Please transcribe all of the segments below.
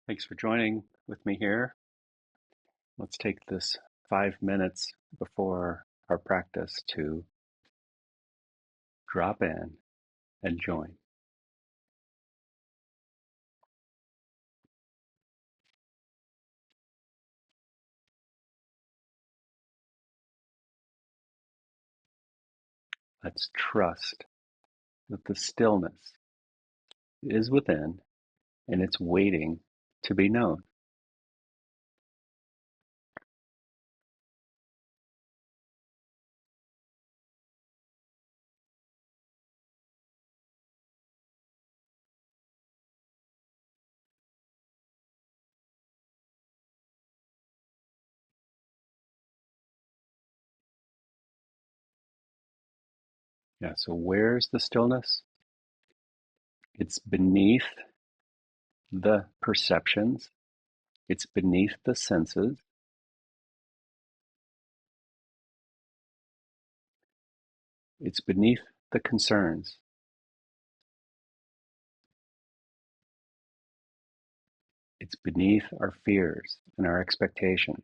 Thanks for joining with me here. Let's take this 5 minutes before our practice to drop in and join. Let's trust that the stillness is within and it's waiting to be known. Yeah, so where's the stillness? It's beneath the perceptions, it's beneath the senses, it's beneath the concerns. It's beneath our fears and our expectations.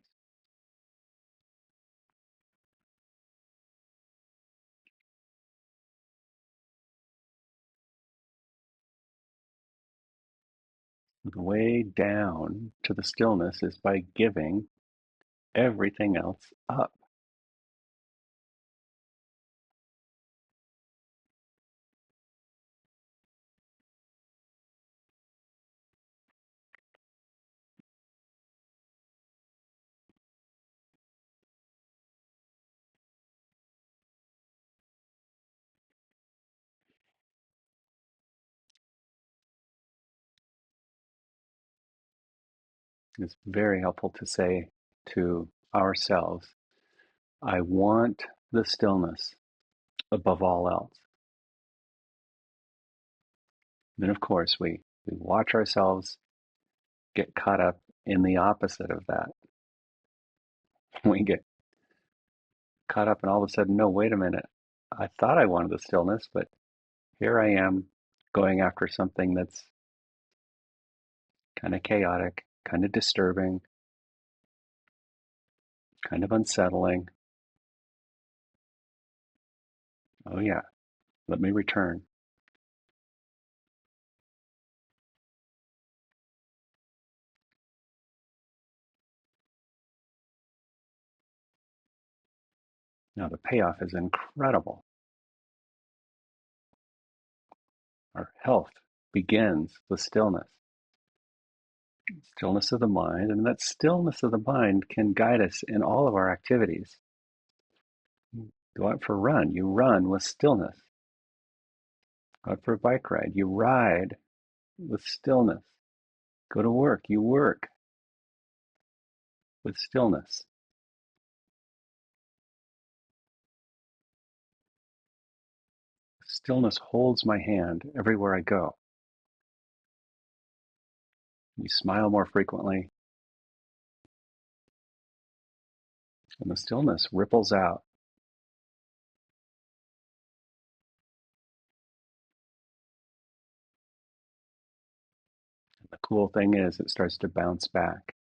The way down to the stillness is by giving everything else up. It's very helpful to say to ourselves, I want the stillness above all else. Then, of course, we watch ourselves get caught up in the opposite of that. We get caught up and all of a sudden, no, wait a minute. I thought I wanted the stillness, but here I am going after something that's kind of chaotic, kind of disturbing, kind of unsettling. Oh, yeah, let me return. Now, the payoff is incredible. Our health begins with stillness. Stillness of the mind, and that stillness of the mind can guide us in all of our activities. Go out for a run, you run with stillness. Go out for a bike ride, you ride with stillness. Go to work, you work with stillness. Stillness holds my hand everywhere I go. We smile more frequently, and the stillness ripples out. The cool thing is it starts to bounce back.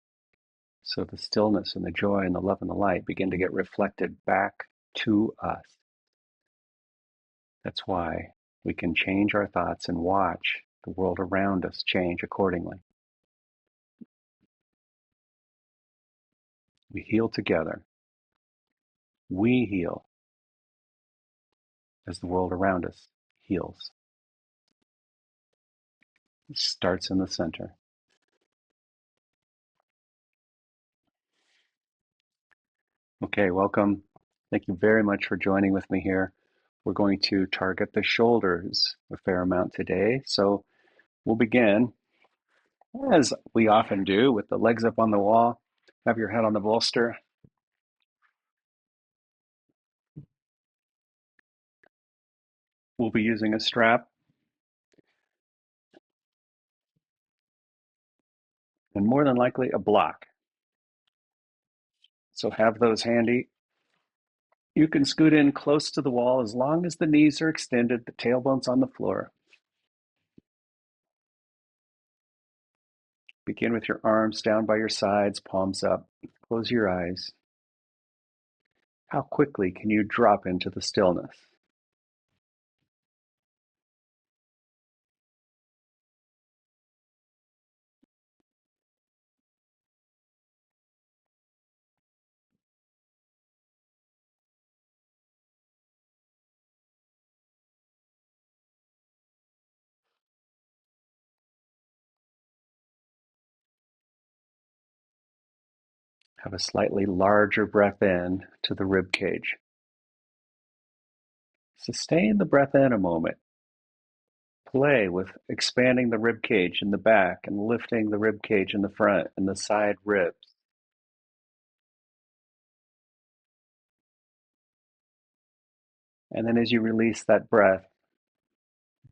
So the stillness and the joy and the love and the light begin to get reflected back to us. That's why we can change our thoughts and watch the world around us change accordingly. We heal together. We heal as the world around us heals. It starts in the center. Okay, welcome. Thank you very much for joining with me here. We're going to target the shoulders a fair amount today. So we'll begin, as we often do, with the legs up on the wall. Have your head on the bolster. We'll be using a strap and more than likely a block. So have those handy. You can scoot in close to the wall as long as the knees are extended, the tailbone's on the floor. Begin with your arms down by your sides, palms up. Close your eyes. How quickly can you drop into the stillness? Have a slightly larger breath in to the rib cage. Sustain the breath in a moment. Play with expanding the rib cage in the back and lifting the rib cage in the front and the side ribs. And then as you release that breath,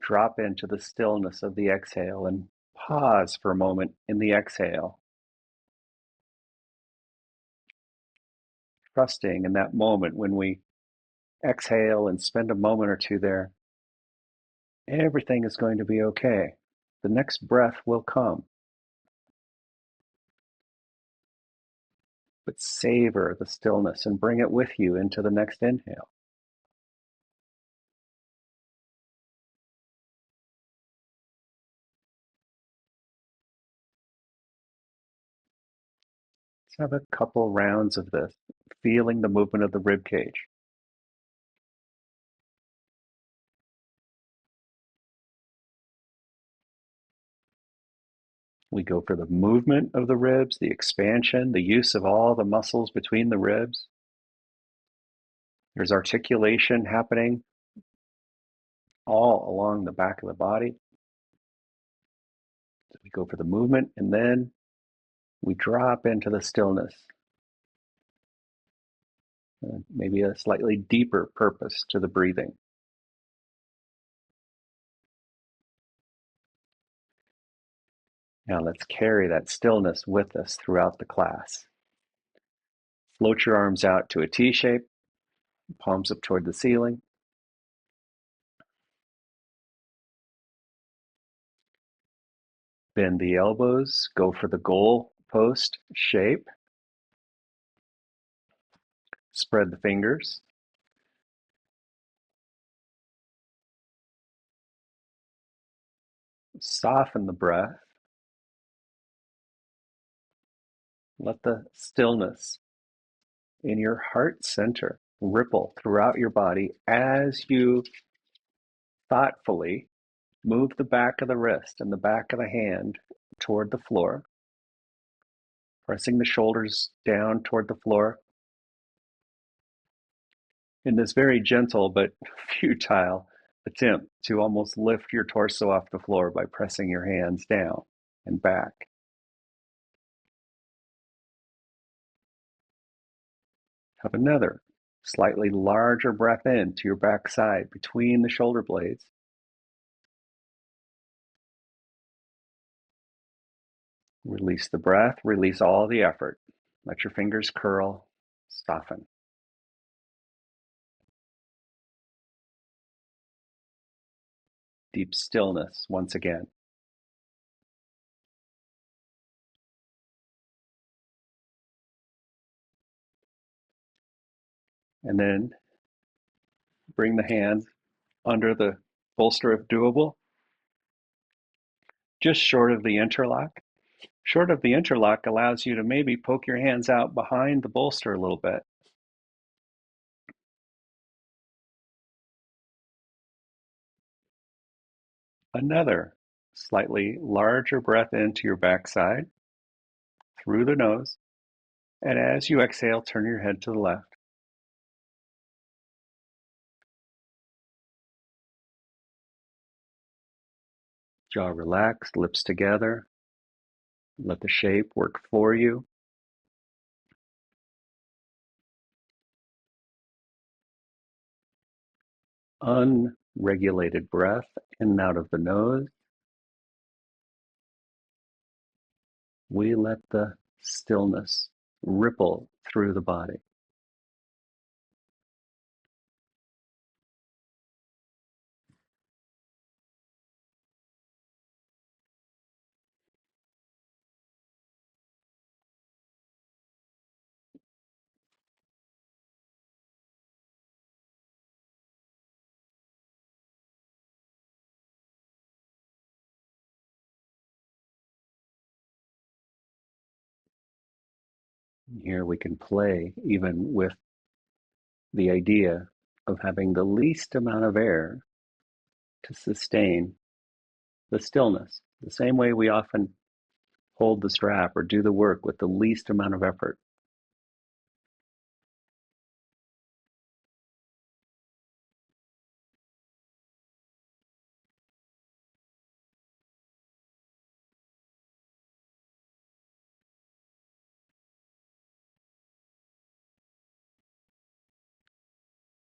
drop into the stillness of the exhale and pause for a moment in the exhale, trusting in that moment when we exhale and spend a moment or two there, everything is going to be okay. The next breath will come. But savor the stillness and bring it with you into the next inhale. Let's have a couple rounds of this, feeling the movement of the rib cage. We go for the movement of the ribs, the expansion, the use of all the muscles between the ribs. There's articulation happening all along the back of the body. So we go for the movement and then we drop into the stillness. Maybe a slightly deeper purpose to the breathing. Now let's carry that stillness with us throughout the class. Float your arms out to a T shape, palms up toward the ceiling. Bend the elbows, go for the goal post shape. Spread the fingers. Soften the breath. Let the stillness in your heart center ripple throughout your body as you thoughtfully move the back of the wrist and the back of the hand toward the floor, pressing the shoulders down toward the floor in this very gentle but futile attempt to almost lift your torso off the floor by pressing your hands down and back. Have another slightly larger breath in to your back side between the shoulder blades. Release the breath, release all the effort. Let your fingers curl, soften. Deep stillness once again. And then bring the hands under the bolster if doable, just short of the interlock. Short of the interlock allows you to maybe poke your hands out behind the bolster a little bit. Another slightly larger breath into your backside through the nose. And as you exhale, turn your head to the left. Jaw relaxed, lips together. Let the shape work for you. Unregulated breath in and out of the nose. We let the stillness ripple through the body. Here we can play even with the idea of having the least amount of air to sustain the stillness. The same way we often hold the strap or do the work with the least amount of effort.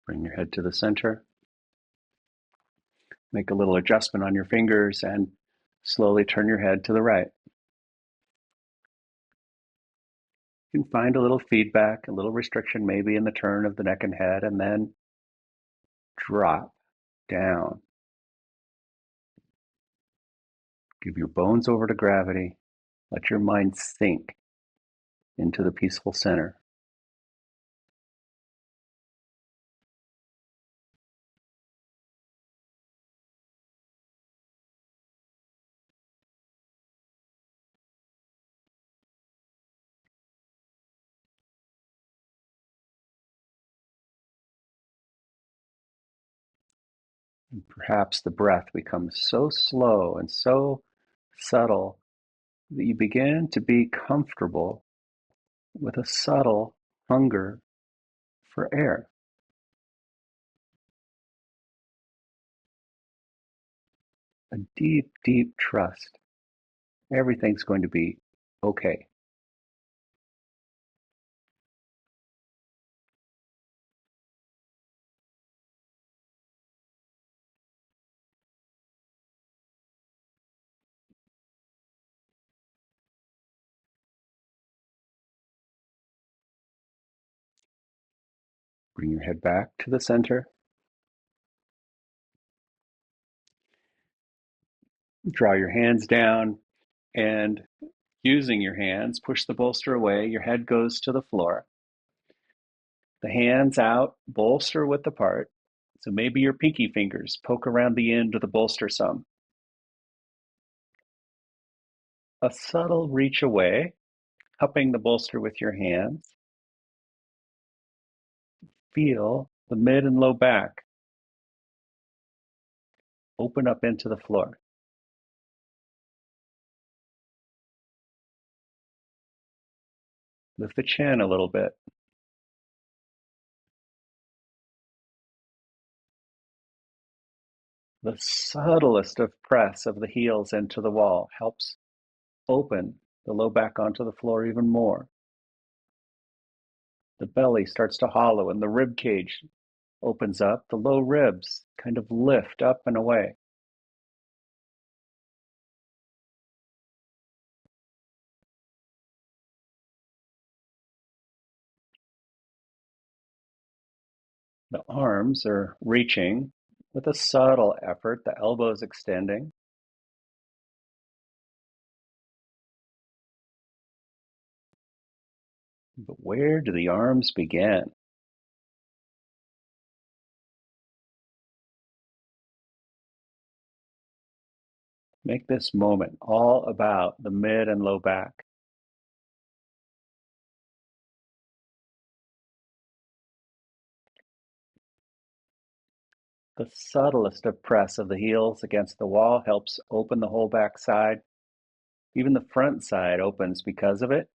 Bring your head to the center. Make a little adjustment on your fingers and slowly turn your head to the right. You can find a little feedback, a little restriction maybe in the turn of the neck and head, and then drop down. Give your bones over to gravity. Let your mind sink into the peaceful center. And perhaps the breath becomes so slow and so subtle that you begin to be comfortable with a subtle hunger for air. A deep, deep trust. Everything's going to be okay. Bring your head back to the center. Draw your hands down and using your hands, push the bolster away. Your head goes to the floor. The hands out, bolster width apart. So maybe your pinky fingers poke around the end of the bolster some. A subtle reach away, cupping the bolster with your hands. Feel the mid and low back open up into the floor. Lift the chin a little bit. The subtlest of press of the heels into the wall helps open the low back onto the floor even more. The belly starts to hollow and the rib cage opens up. The low ribs kind of lift up and away. The arms are reaching with a subtle effort, the elbows extending. But where do the arms begin? Make this moment all about the mid and low back. The subtlest of press of the heels against the wall helps open the whole back side. Even the front side opens because of it.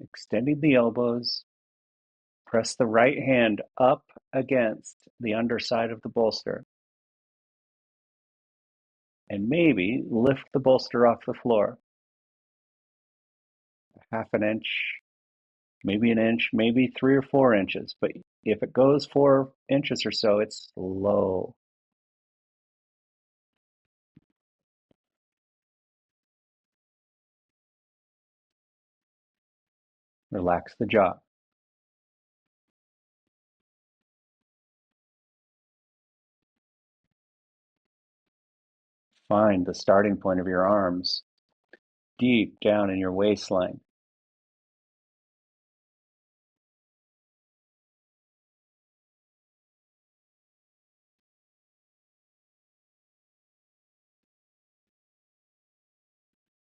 Extending the elbows. Press the right hand up against the underside of the bolster. And maybe lift the bolster off the floor. Half an inch, maybe an inch, maybe 3 or 4 inches. But if it goes 4 inches or so, it's low. Relax the jaw. Find the starting point of your arms deep down in your waistline.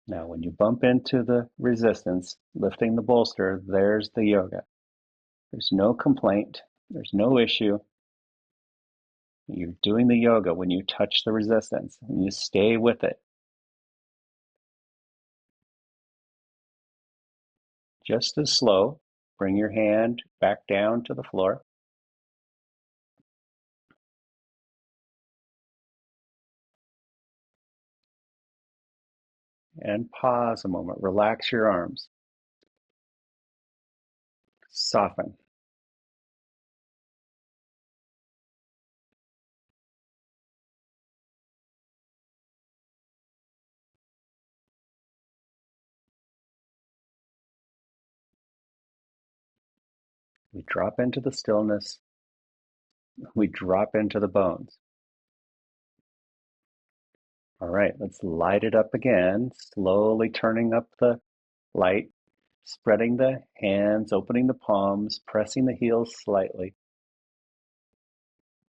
Now, when you bump into the resistance, lifting the bolster, there's the yoga. There's no complaint. There's no issue. You're doing the yoga when you touch the resistance and you stay with it. Just as slow, bring your hand back down to the floor. And pause a moment. Relax your arms. Soften. We drop into the stillness. We drop into the bones. All right, let's light it up again, slowly turning up the light, spreading the hands, opening the palms, pressing the heels slightly.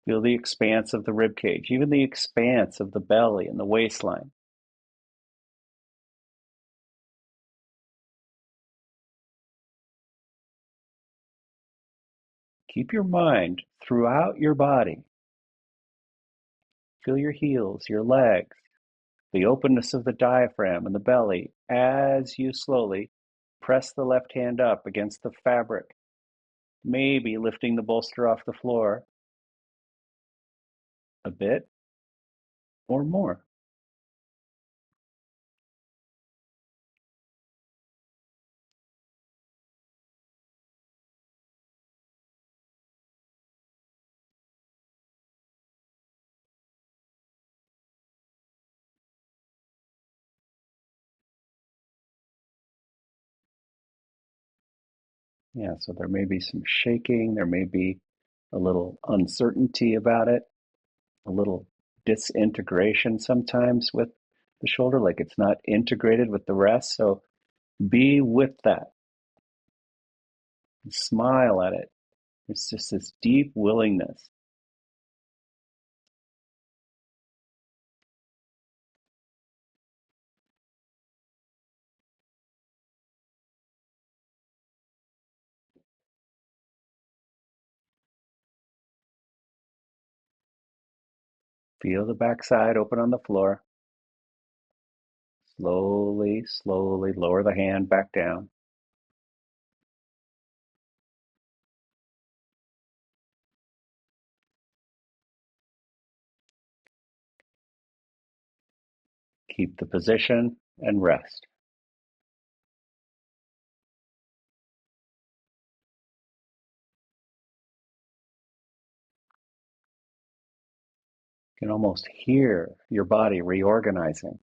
Feel the expanse of the rib cage, even the expanse of the belly and the waistline. Keep your mind throughout your body. Feel your heels, your legs, the openness of the diaphragm and the belly as you slowly press the left hand up against the fabric, maybe lifting the bolster off the floor a bit or more. Yeah, so there may be some shaking, there may be a little uncertainty about it, a little disintegration sometimes with the shoulder, like it's not integrated with the rest. So be with that. Smile at it. It's just this deep willingness. Feel the backside open on the floor. Slowly, slowly lower the hand back down. Keep the position and rest. You can almost hear your body reorganizing.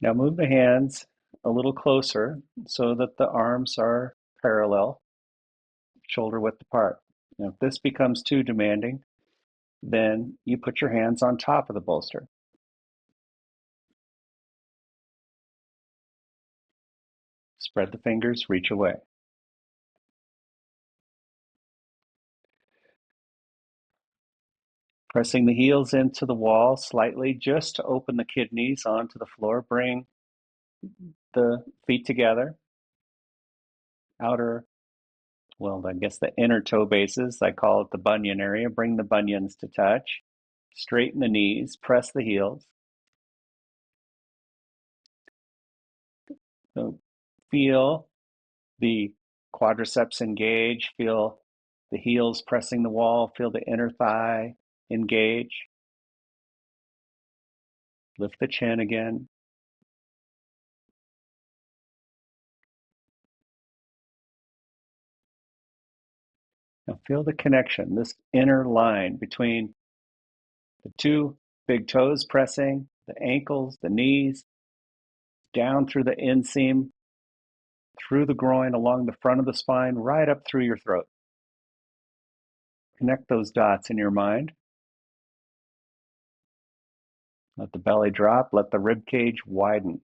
Now move the hands a little closer so that the arms are parallel, shoulder width apart. Now, if this becomes too demanding, then you put your hands on top of the bolster. Spread the fingers, reach away. Pressing the heels into the wall slightly just to open the kidneys onto the floor. Bring the feet together. Outer, well, I guess the inner toe bases, I call it the bunion area. Bring the bunions to touch. Straighten the knees, press the heels. So feel the quadriceps engage, feel the heels pressing the wall, feel the inner thigh engage. Lift the chin again. Now feel the connection, this inner line between the two big toes pressing, the ankles, the knees, down through the inseam, through the groin, along the front of the spine, right up through your throat. Connect those dots in your mind. Let the belly drop, let the rib cage widen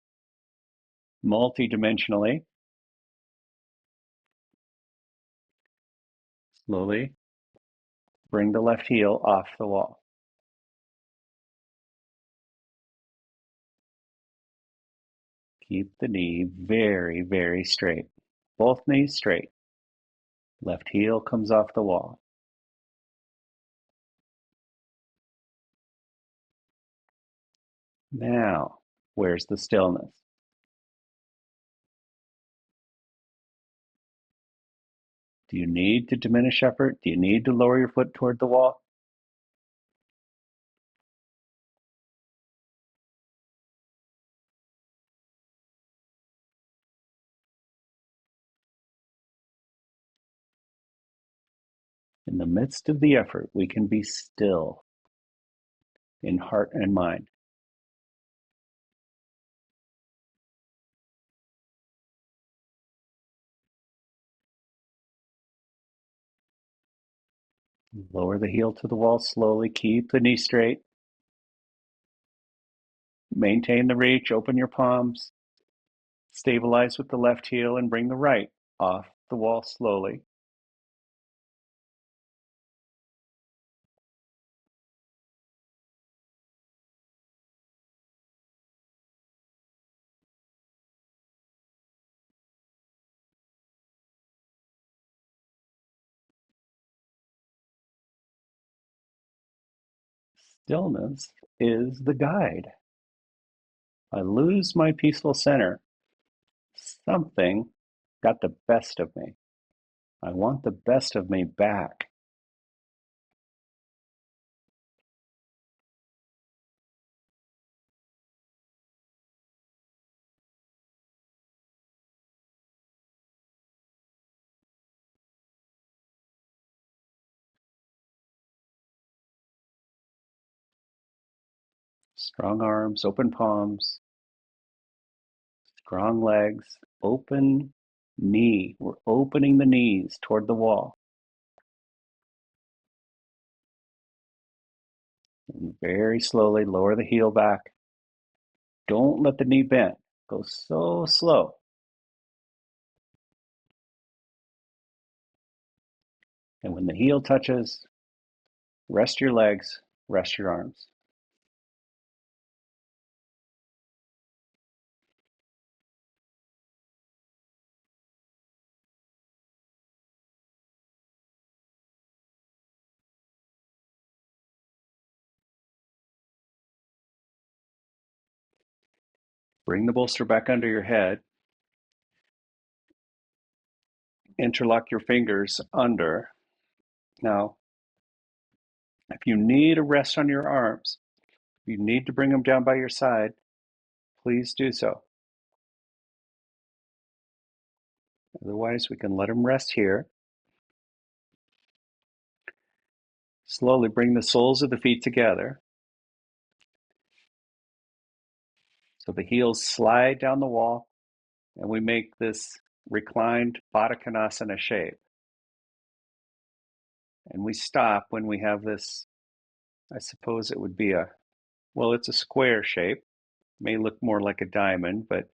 multidimensionally. Slowly bring the left heel off the wall. Keep the knee very, very straight. Both knees straight. Left heel comes off the wall. Now, where's the stillness? Do you need to diminish effort? Do you need to lower your foot toward the wall? In the midst of the effort, we can be still in heart and mind. Lower the heel to the wall slowly. Keep the knee straight. Maintain the reach. Open your palms. Stabilize with the left heel and bring the right off the wall slowly. Stillness is the guide. I lose my peaceful center. Something got the best of me. I want the best of me back. Strong arms, open palms, strong legs, open knee. We're opening the knees toward the wall. And very slowly lower the heel back. Don't let the knee bend. Go so slow. And when the heel touches, rest your legs, rest your arms. Bring the bolster back under your head. Interlock your fingers under. Now, if you need a rest on your arms, you need to bring them down by your side, please do so. Otherwise, we can let them rest here. Slowly bring the soles of the feet together. So the heels slide down the wall, and we make this reclined Baddha Konasana shape. And we stop when we have this, I suppose it would be it's a square shape. May look more like a diamond, but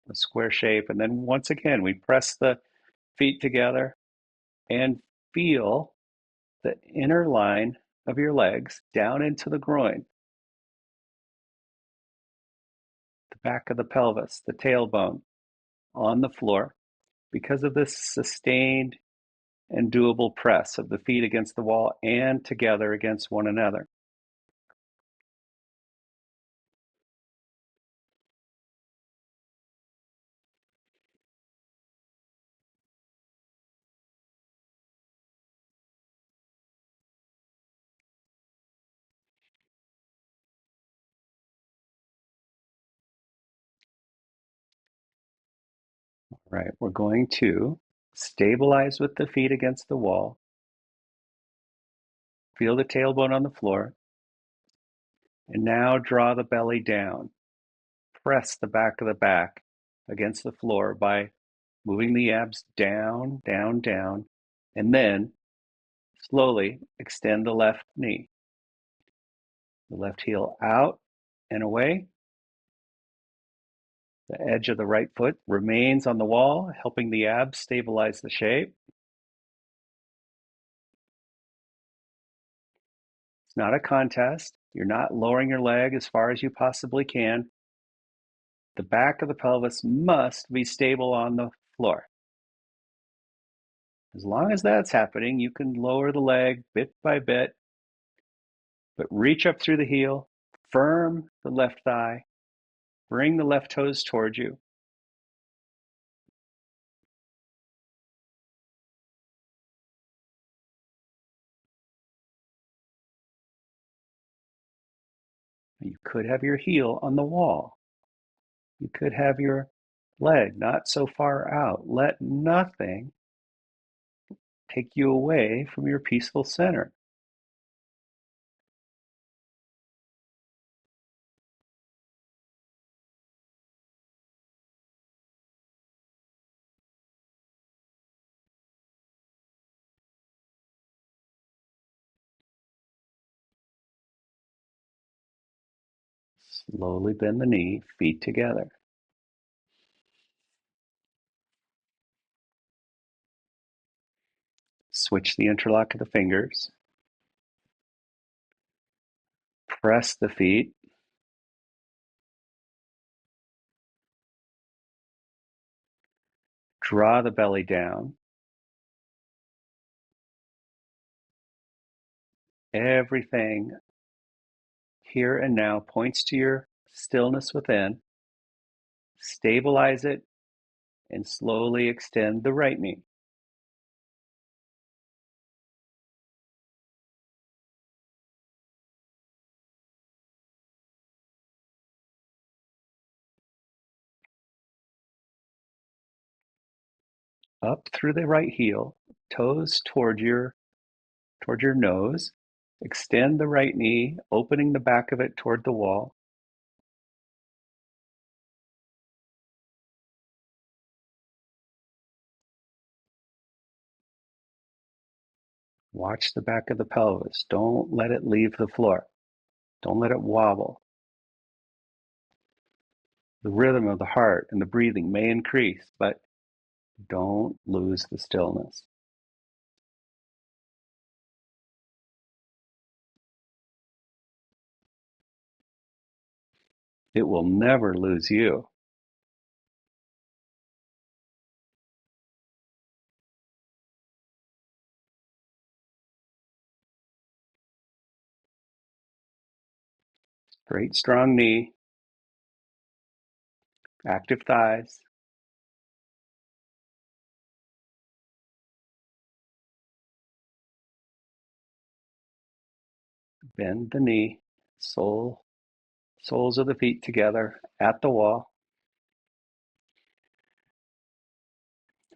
a square shape. And then once again, we press the feet together and feel the inner line of your legs down into the groin, the back of the pelvis, the tailbone on the floor because of this sustained and doable press of the feet against the wall and together against one another. Right, we're going to stabilize with the feet against the wall. Feel the tailbone on the floor. And now draw the belly down. Press the back of the back against the floor by moving the abs down, down, down, and then slowly extend the left knee. The left heel out and away. The edge of the right foot remains on the wall, helping the abs stabilize the shape. It's not a contest. You're not lowering your leg as far as you possibly can. The back of the pelvis must be stable on the floor. As long as that's happening, you can lower the leg bit by bit, but reach up through the heel, firm the left thigh, bring the left toes towards you. You could have your heel on the wall. You could have your leg not so far out. Let nothing take you away from your peaceful center. Slowly bend the knee, feet together. Switch the interlock of the fingers. Press the feet. Draw the belly down. Everything here and now points to your stillness within. Stabilize it and slowly extend the right knee. Up through the right heel, toes toward your nose. Extend the right knee, opening the back of it toward the wall. Watch the back of the pelvis. Don't let it leave the floor. Don't let it wobble. The rhythm of the heart and the breathing may increase, but don't lose the stillness. It will never lose you. Straight, strong knee, active thighs. Bend the knee, soles of the feet together at the wall.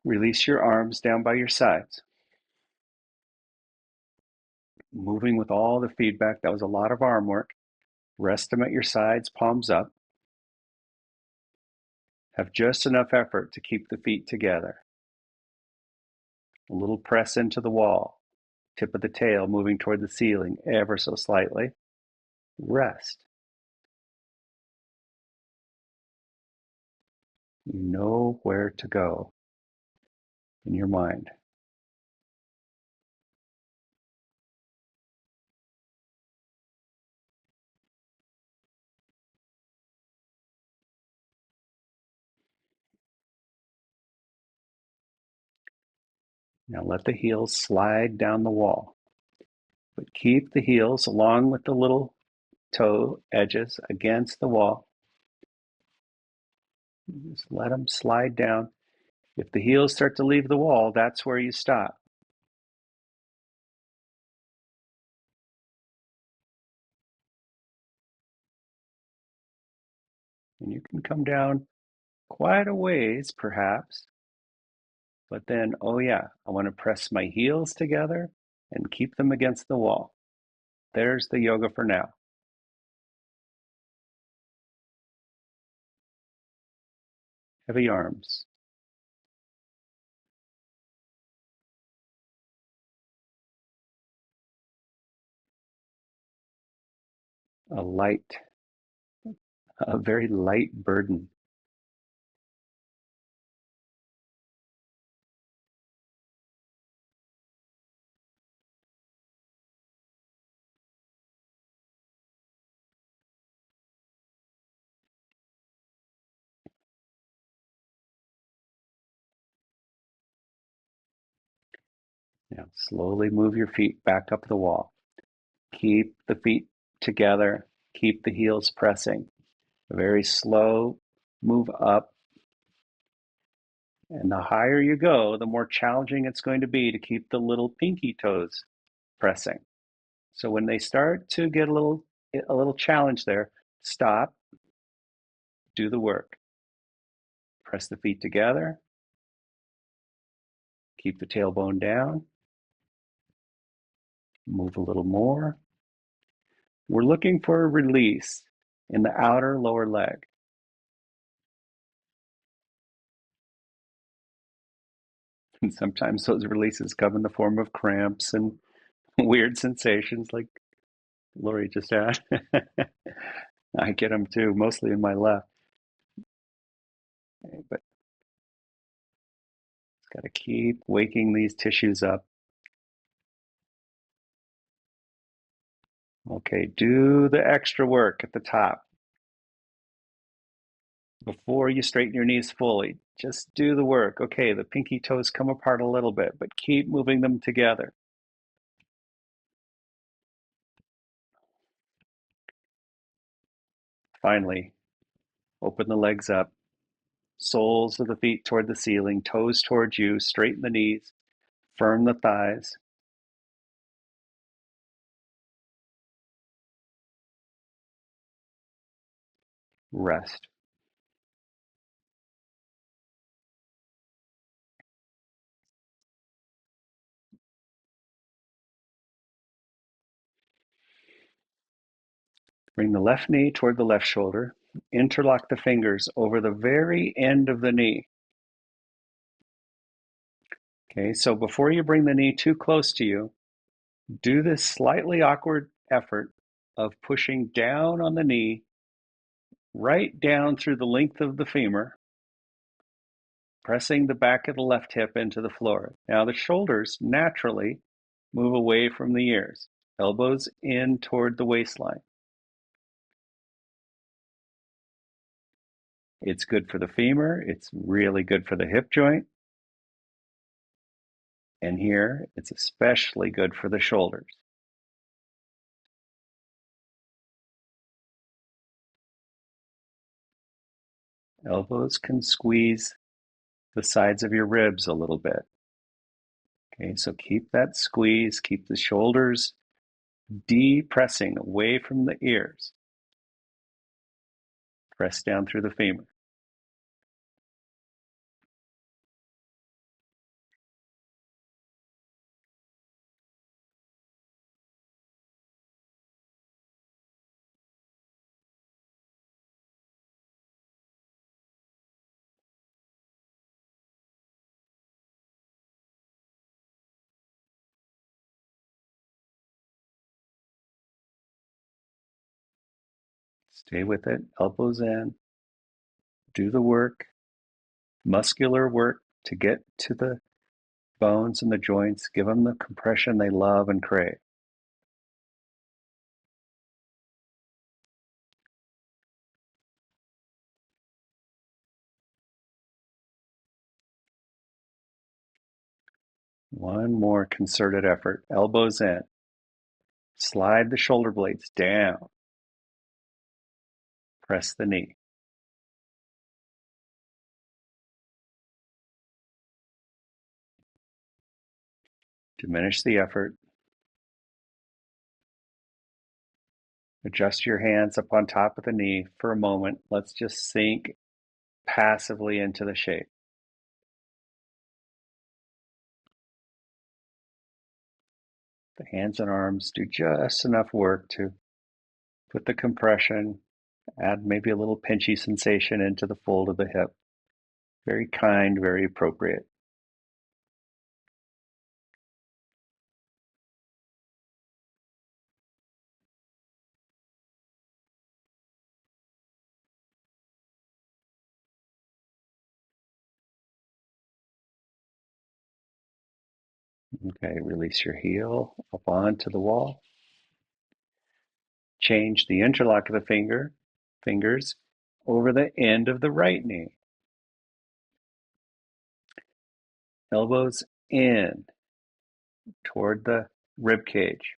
Release your arms down by your sides. Moving with all the feedback. That was a lot of arm work. Rest them at your sides, palms up. Have just enough effort to keep the feet together. A little press into the wall. Tip of the tail moving toward the ceiling ever so slightly. Rest. You know where to go in your mind. Now let the heels slide down the wall, but keep the heels along with the little toe edges against the wall. Just let them slide down. If the heels start to leave the wall, that's where you stop. And you can come down quite a ways, perhaps. But then, oh yeah, I want to press my heels together and keep them against the wall. There's the yoga for now. Heavy arms. A very light burden. Now slowly move your feet back up the wall. Keep the feet together. Keep the heels pressing. A very slow move up. And the higher you go, the more challenging it's going to be to keep the little pinky toes pressing. So when they start to get a little challenge there, stop, do the work. Press the feet together. Keep the tailbone down. Move a little more. We're looking for a release in the outer lower leg. And sometimes those releases come in the form of cramps and weird sensations like Lori just had. I get them too, mostly in my left. But it's got to keep waking these tissues up. Okay, do the extra work at the top. Before you straighten your knees fully, just do the work. Okay, the pinky toes come apart a little bit, but keep moving them together. Finally, open the legs up, soles of the feet toward the ceiling, toes towards you, straighten the knees, firm the thighs. Rest. Bring the left knee toward the left shoulder. Interlock the fingers over the very end of the knee. Okay, so before you bring the knee too close to you, do this slightly awkward effort of pushing down on the knee, right down through the length of the femur, pressing the back of the left hip into the floor. Now the shoulders naturally move away from the ears, elbows in toward the waistline. It's good for the femur. It's really good for the hip joint. And here, it's especially good for the shoulders. Elbows can squeeze the sides of your ribs a little bit. Okay, so keep that squeeze, keep the shoulders depressing away from the ears. Press down through the femur. Stay with it, elbows in. Do the work, muscular work to get to the bones and the joints. Give them the compression they love and crave. One more concerted effort. Elbows in. Slide the shoulder blades down. Press the knee. Diminish the effort. Adjust your hands up on top of the knee for a moment. Let's just sink passively into the shape. The hands and arms do just enough work to put the compression, add maybe a little pinchy sensation into the fold of the hip. Very kind, very appropriate. Okay, release your heel up onto the wall. Change the interlock of the fingers over the end of the right knee. Elbows in. toward the rib cage.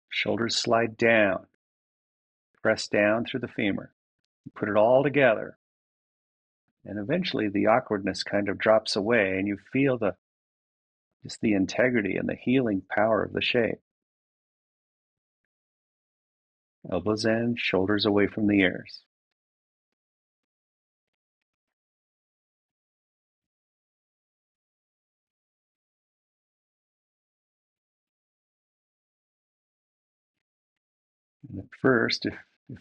Shoulders slide down. Press down through the femur. Put it all together. And eventually the awkwardness kind of drops away and you feel just the integrity and the healing power of the shape. Elbows in, shoulders away from the ears. And at first, if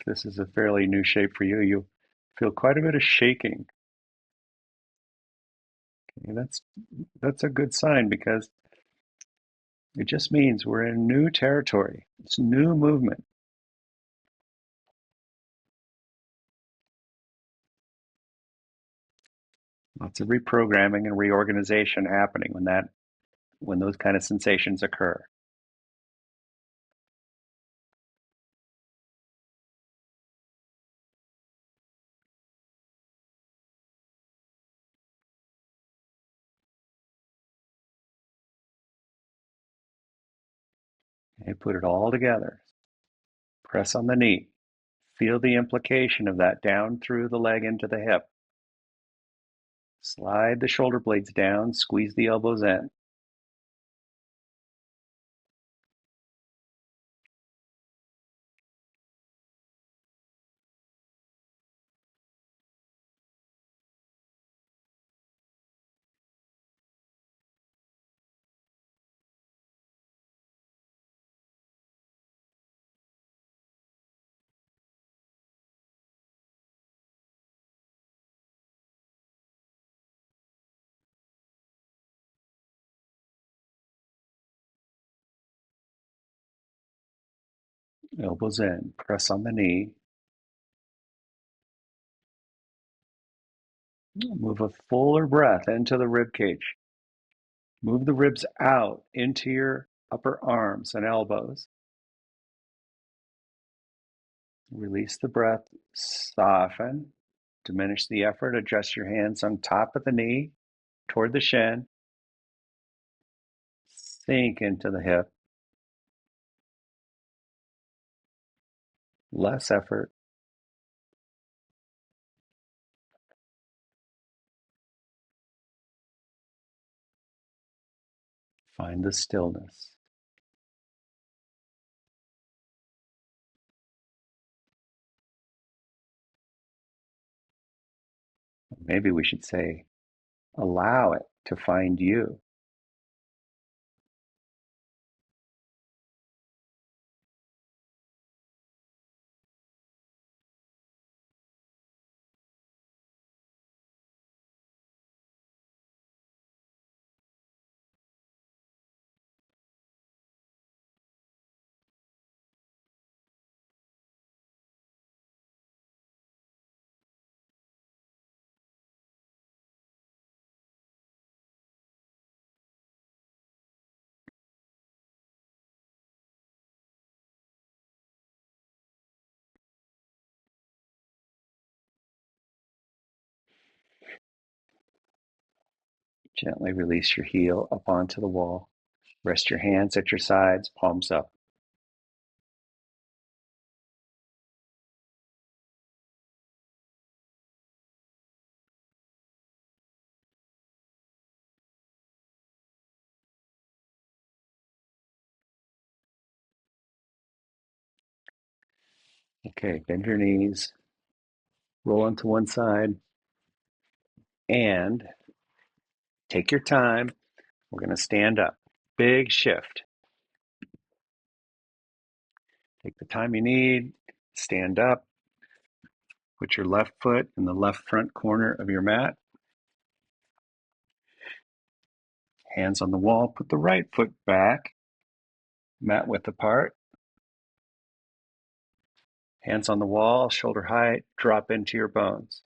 this is a fairly new shape for you, you feel quite a bit of shaking. Okay, that's a good sign because it just means we're in new territory. It's new movement. Lots of reprogramming and reorganization happening when those kind of sensations occur. Okay, put it all together. Press on the knee. Feel the implication of that down through the leg into the hip. Slide the shoulder blades down, squeeze the elbows in. Elbows in. Press on the knee. Move a fuller breath into the rib cage. Move the ribs out into your upper arms and elbows. Release the breath. Soften. Diminish the effort. Adjust your hands on top of the knee toward the shin. Sink into the hip. Less effort. Find the stillness. Maybe we should say, allow it to find you. Gently release your heel up onto the wall. Rest your hands at your sides, palms up. Okay, bend your knees, roll onto one side, and take your time. We're going to stand up. Big shift. Take the time you need. Stand up. Put your left foot in the left front corner of your mat. Hands on the wall. Put the right foot back, mat width apart. Hands on the wall, shoulder height, drop into your bones.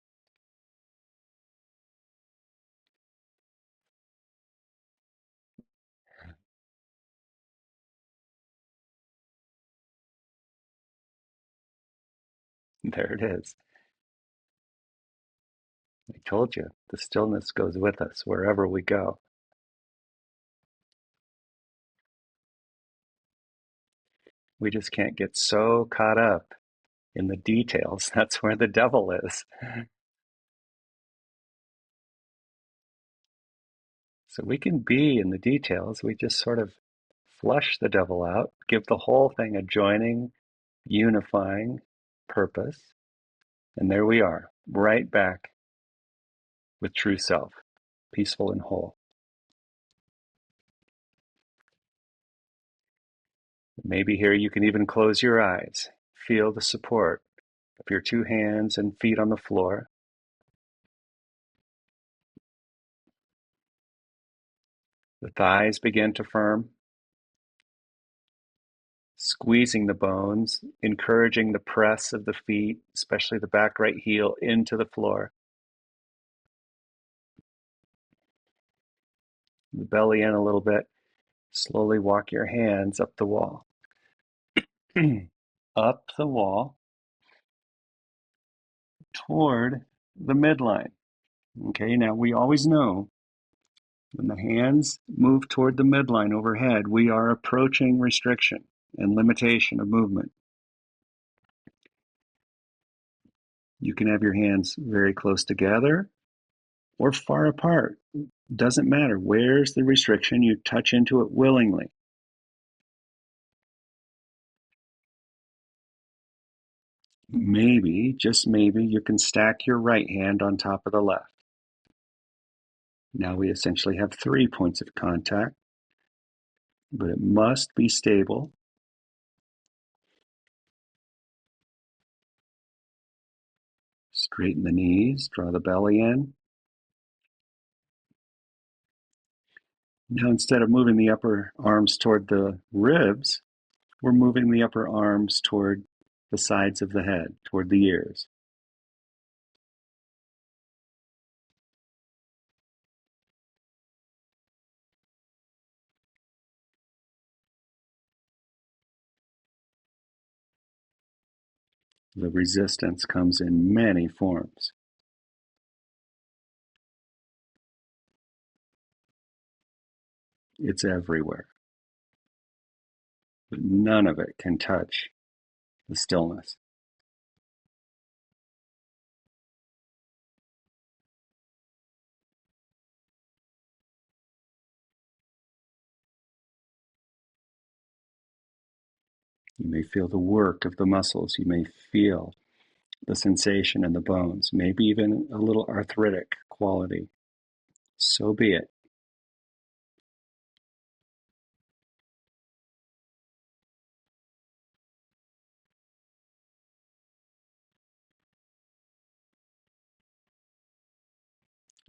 There it is. I told you, the stillness goes with us wherever we go. We just can't get so caught up in the details. That's where the devil is. So we can be in the details. We just sort of flush the devil out, give the whole thing a joining, unifying purpose. And there we are, right back with true self, peaceful and whole. Maybe here you can even close your eyes, feel the support of your two hands and feet on the floor. The thighs begin to firm, squeezing the bones, encouraging the press of the feet, especially the back right heel, into the floor. The belly in a little bit. Slowly walk your hands up the wall. Up the wall toward the midline. Okay, now we always know when the hands move toward the midline overhead, we are approaching restriction and limitation of movement. You can have your hands very close together or far apart. Doesn't matter. Where's the restriction? You touch into it willingly. Maybe, just maybe, you can stack your right hand on top of the left. Now we essentially have 3 points of contact, but it must be stable. Straighten the knees, draw the belly in. Now instead of moving the upper arms toward the ribs, we're moving the upper arms toward the sides of the head, toward the ears. The resistance comes in many forms. It's everywhere. But none of it can touch the stillness. You may feel the work of the muscles. You may feel the sensation in the bones, maybe even a little arthritic quality. So be it.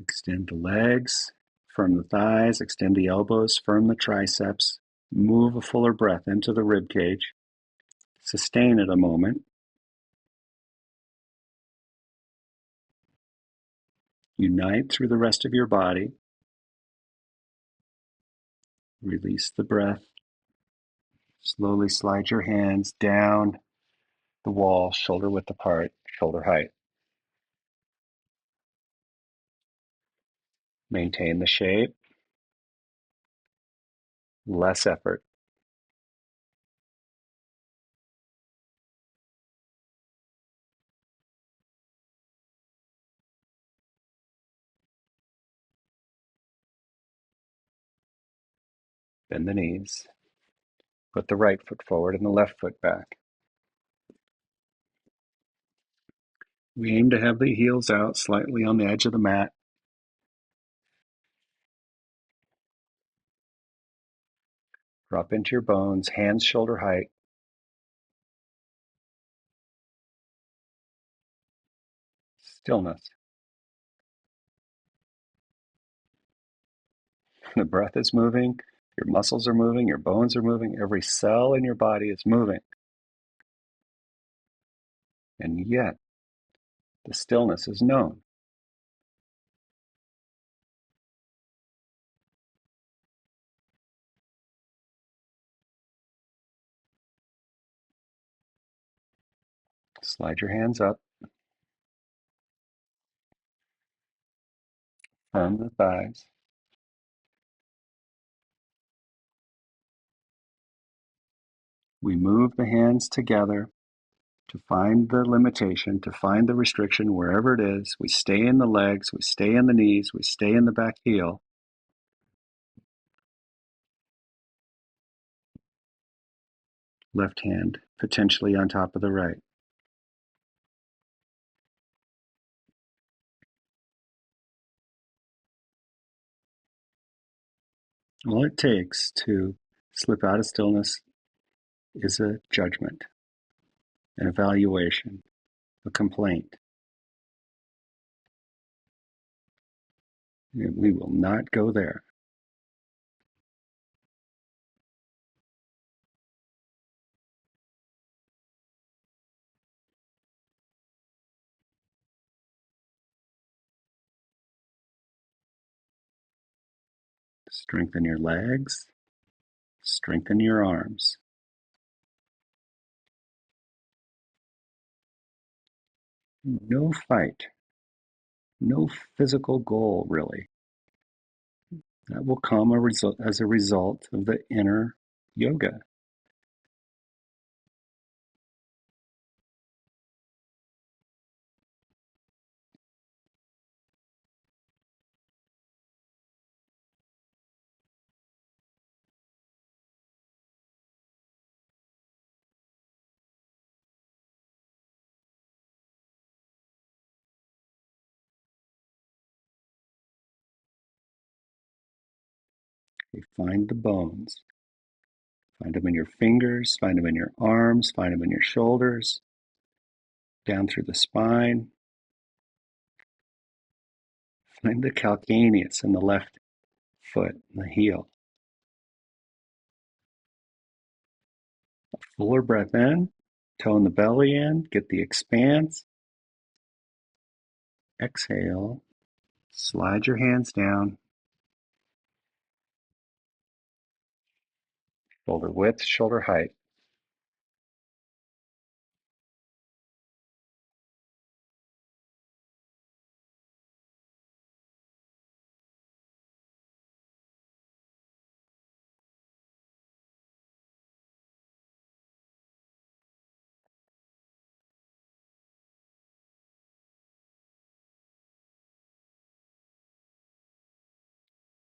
Extend the legs, firm the thighs, extend the elbows, firm the triceps, move a fuller breath into the rib cage. Sustain it a moment. Unite through the rest of your body. Release the breath. Slowly slide your hands down the wall, shoulder width apart, shoulder height. Maintain the shape. Less effort. Bend the knees. Put the right foot forward and the left foot back. We aim to have the heels out slightly on the edge of the mat. Drop into your bones, hands shoulder height. Stillness. The breath is moving, your muscles are moving, your bones are moving, every cell in your body is moving. And yet, the stillness is known. Slide your hands up. Firm the thighs. We move the hands together to find the limitation, to find the restriction wherever it is. We stay in the legs, we stay in the knees, we stay in the back heel. Left hand potentially on top of the right. All it takes to slip out of stillness is a judgment, an evaluation, a complaint. We will not go there. Strengthen your legs, strengthen your arms. No fight, no physical goal, really. That will come as a result of the inner yoga. You find the bones. Find them in your fingers, find them in your arms, find them in your shoulders, down through the spine. Find the calcaneus in the left foot, the heel. A fuller breath in, tone the belly in, get the expanse. Exhale, slide your hands down, shoulder width, shoulder height.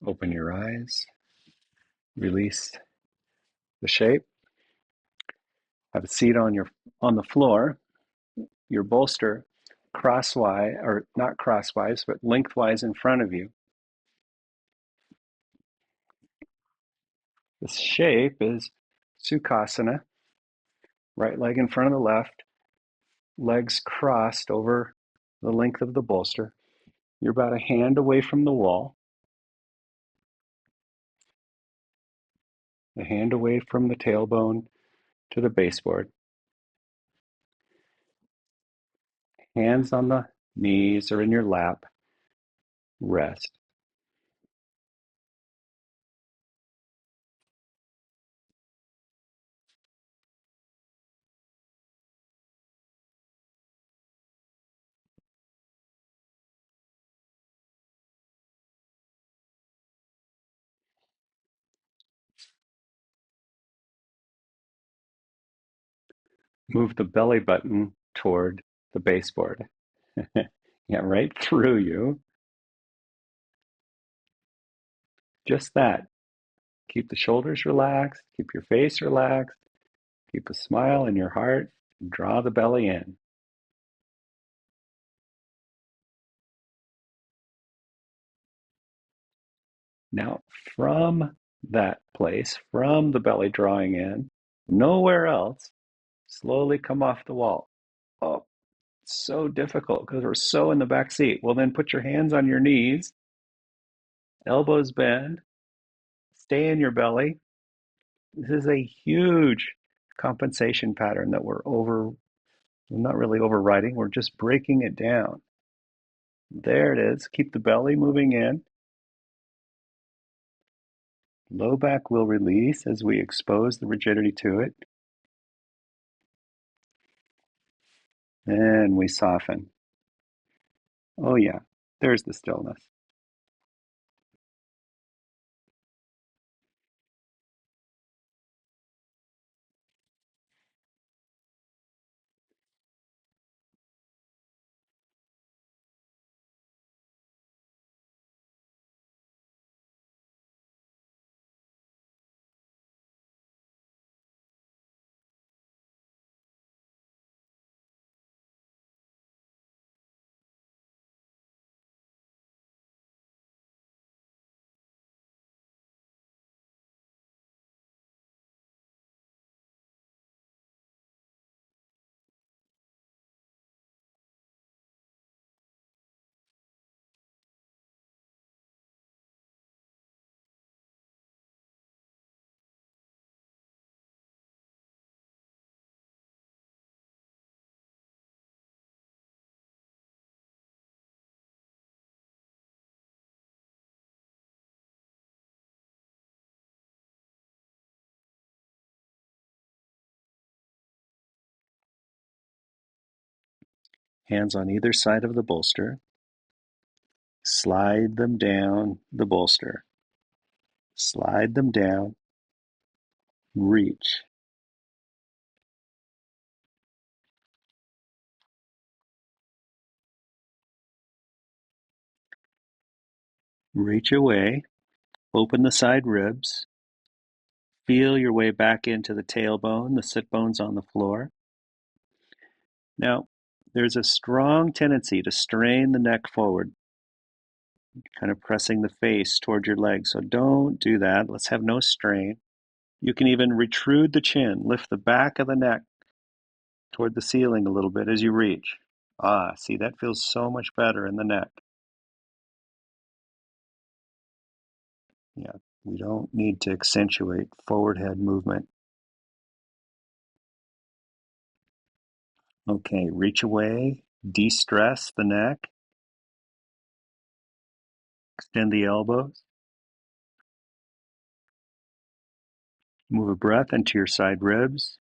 Open your eyes, release the shape. Have a seat on the floor, your bolster crosswise, or not crosswise, but lengthwise in front of you. This shape is Sukhasana, right leg in front of the left, legs crossed over the length of the bolster. You're about a hand away from the wall, a hand away from the tailbone to the baseboard. Hands on the knees or in your lap. Rest. Move the belly button toward the baseboard. Yeah, right through you. Just that. Keep the shoulders relaxed. Keep your face relaxed. Keep a smile in your heart. And draw the belly in. Now, from that place, from the belly drawing in, nowhere else, slowly come off the wall. Oh, it's so difficult because we're so in the back seat. Well, then put your hands on your knees, elbows bend, stay in your belly. This is a huge compensation pattern that we're not really overriding, we're just breaking it down. There it is. Keep the belly moving in. Low back will release as we expose the rigidity to it. And we soften. Oh yeah, there's the stillness. Hands on either side of the bolster. Slide them down the bolster. Slide them down. Reach. Reach away. Open the side ribs. Feel your way back into the tailbone, the sit bones on the floor. Now, there's a strong tendency to strain the neck forward, kind of pressing the face toward your legs. So don't do that. Let's have no strain. You can even retrude the chin, lift the back of the neck toward the ceiling a little bit as you reach. See, that feels so much better in the neck. Yeah, we don't need to accentuate forward head movement. Okay, reach away, de-stress the neck, extend the elbows, move a breath into your side ribs.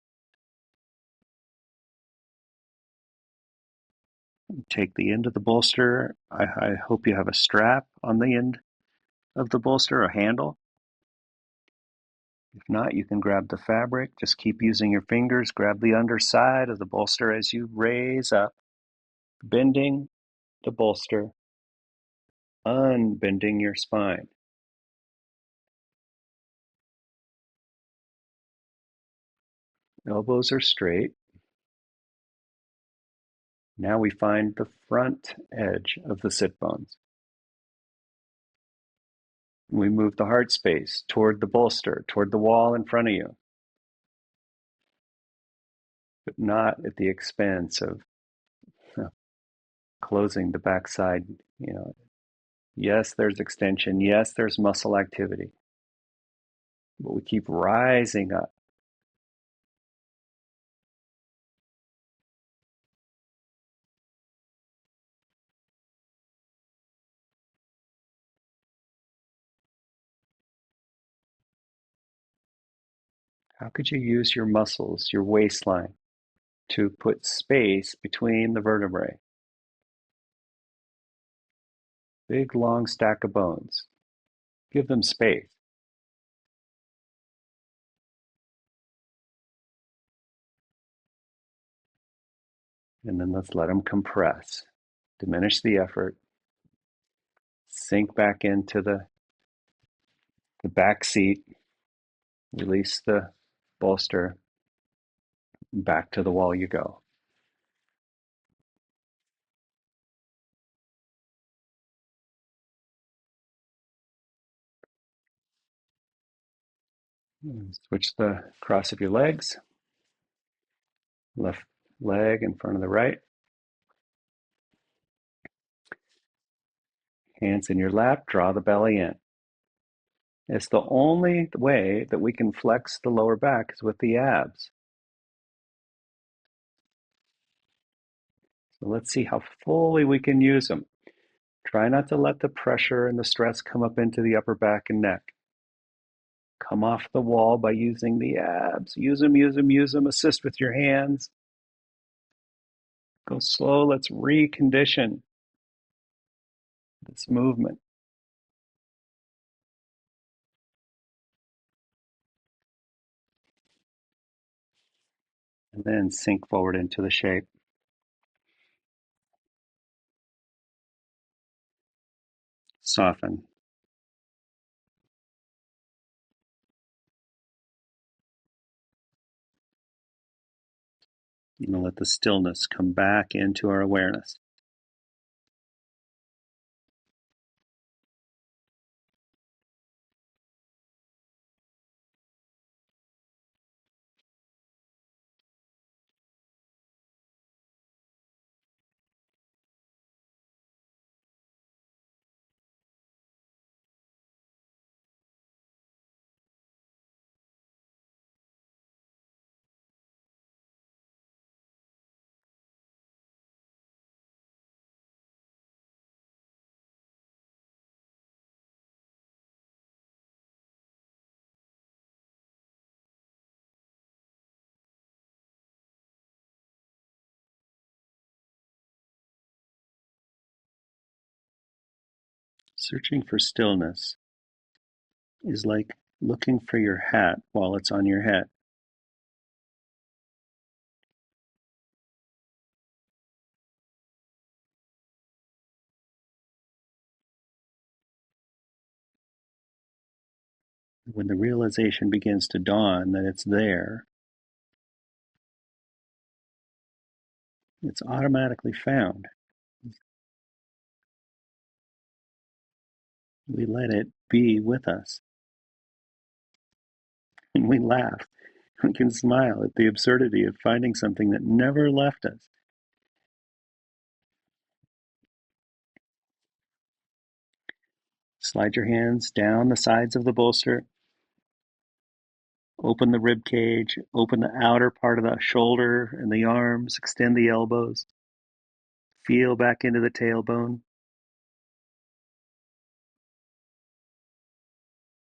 Take the end of the bolster. I hope you have a strap on the end of the bolster, a handle. If not, you can grab the fabric. Just keep using your fingers. Grab the underside of the bolster as you raise up, bending the bolster, unbending your spine. Elbows are straight. Now we find the front edge of the sit bones. We move the heart space toward the bolster, toward the wall in front of you, but not at the expense of closing the backside. Yes, there's extension. Yes, there's muscle activity, but we keep rising up. How could you use your muscles, your waistline, to put space between the vertebrae? Big, long stack of bones. Give them space. And then let's let them compress. Diminish the effort. Sink back into the back seat. Release the bolster. Back to the wall you go. Switch the cross of your legs. Left leg in front of the right. Hands in your lap. Draw the belly in. It's the only way that we can flex the lower back is with the abs. So let's see how fully we can use them. Try not to let the pressure and the stress come up into the upper back and neck. Come off the wall by using the abs. Use them, use them, use them. Assist with your hands. Go slow. Let's recondition this movement. And then sink forward into the shape. Soften. And let the stillness come back into our awareness. Searching for stillness is like looking for your hat while it's on your head. When the realization begins to dawn that it's there, it's automatically found. We let it be with us. And we laugh. We can smile at the absurdity of finding something that never left us. Slide your hands down the sides of the bolster. Open the rib cage. Open the outer part of the shoulder and the arms. Extend the elbows. Feel back into the tailbone.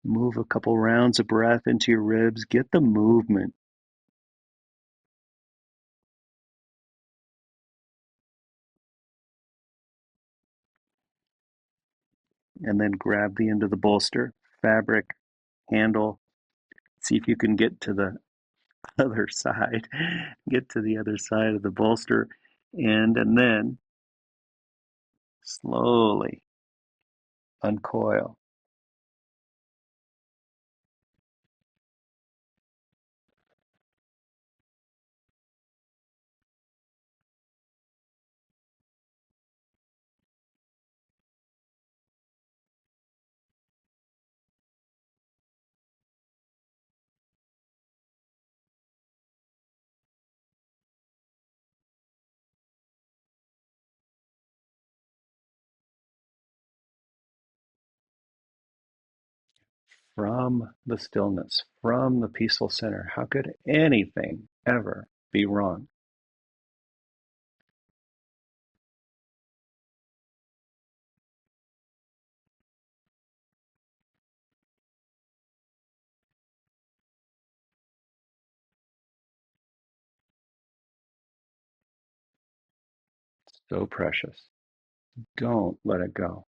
Move a couple rounds of breath into your ribs. Get the movement. And then grab the end of the bolster, fabric, handle. See if you can get to the other side. Get to the other side of the bolster end, and then slowly uncoil. From the stillness, from the peaceful center, how could anything ever be wrong? So precious. Don't let it go.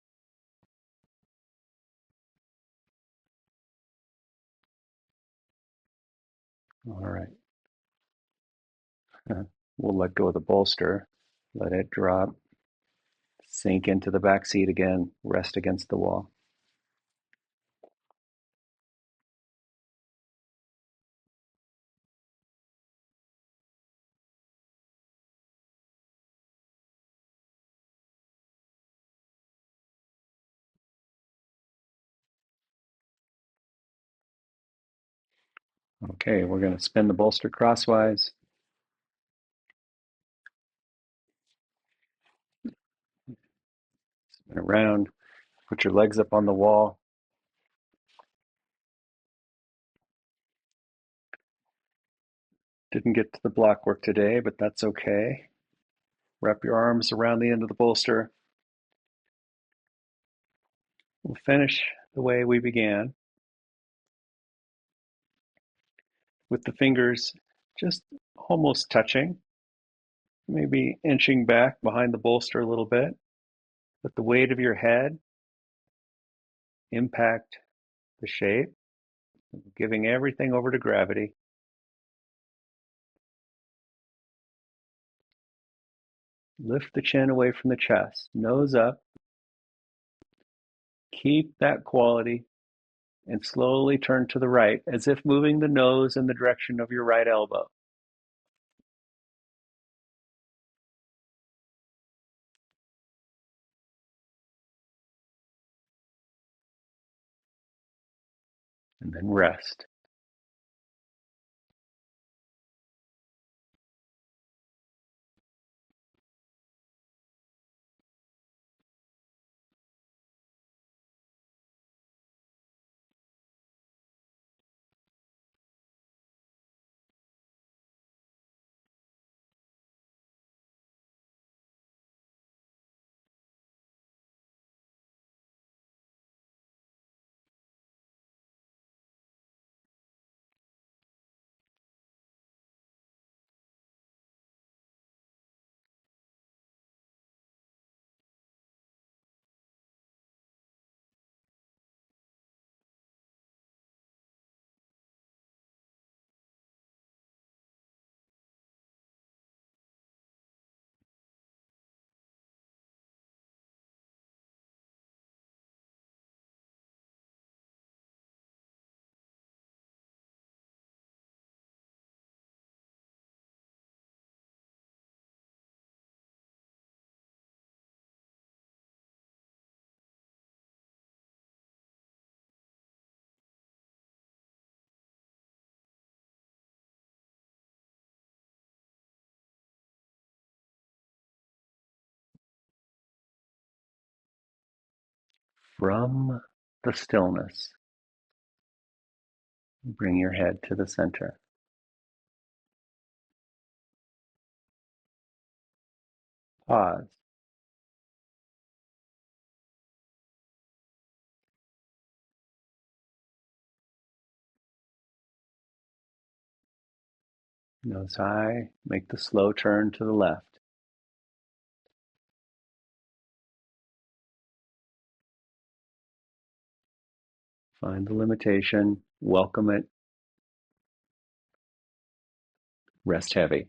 All right. We'll let go of the bolster, let it drop, sink into the back seat again, rest against the wall. Okay, we're going to spin the bolster crosswise. Spin around. Put your legs up on the wall. Didn't get to the block work today, but that's okay. Wrap your arms around the end of the bolster. We'll finish the way we began, with the fingers just almost touching, maybe inching back behind the bolster a little bit. Let the weight of your head impact the shape, giving everything over to gravity. Lift the chin away from the chest, nose up. Keep that quality and slowly turn to the right, as if moving the nose in the direction of your right elbow. And then rest. From the stillness, bring your head to the center. Pause. Nose high, make the slow turn to the left. Find the limitation, welcome it, rest heavy.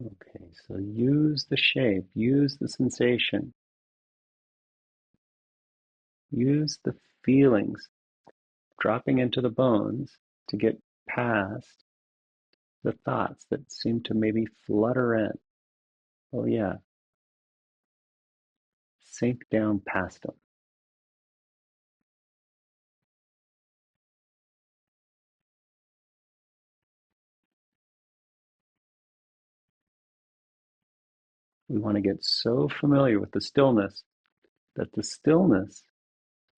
Okay, so use the shape, use the sensation, use the feelings dropping into the bones to get past the thoughts that seem to maybe flutter in. Oh, yeah, sink down past them. We want to get so familiar with the stillness that the stillness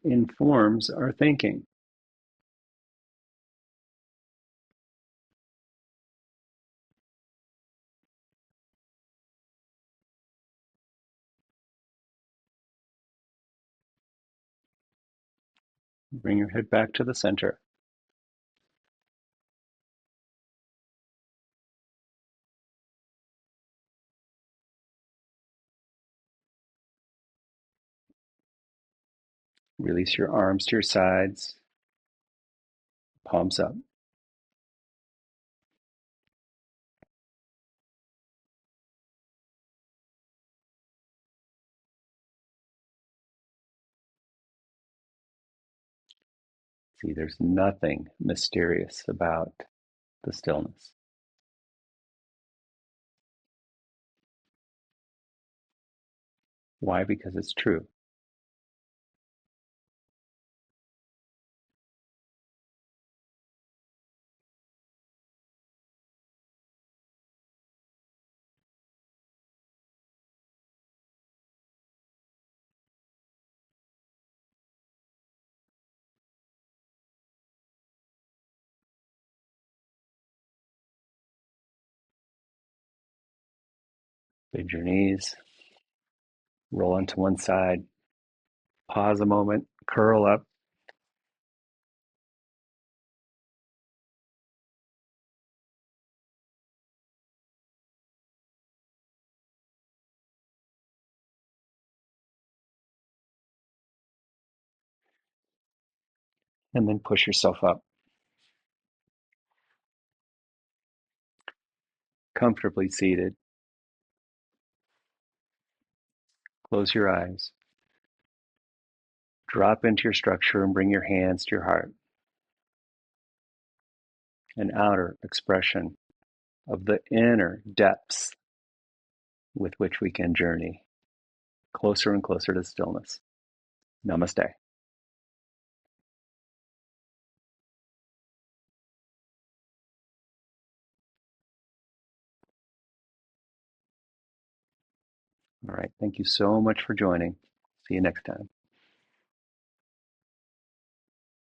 informs our thinking. Bring your head back to the center. Release your arms to your sides, palms up. See, there's nothing mysterious about the stillness. Why? Because it's true. Bend your knees, roll onto one side, pause a moment, curl up, and then push yourself up. Comfortably seated. Close your eyes. Drop into your structure and bring your hands to your heart. An outer expression of the inner depths with which we can journey closer and closer to stillness. Namaste. All right. Thank you so much for joining. See you next time.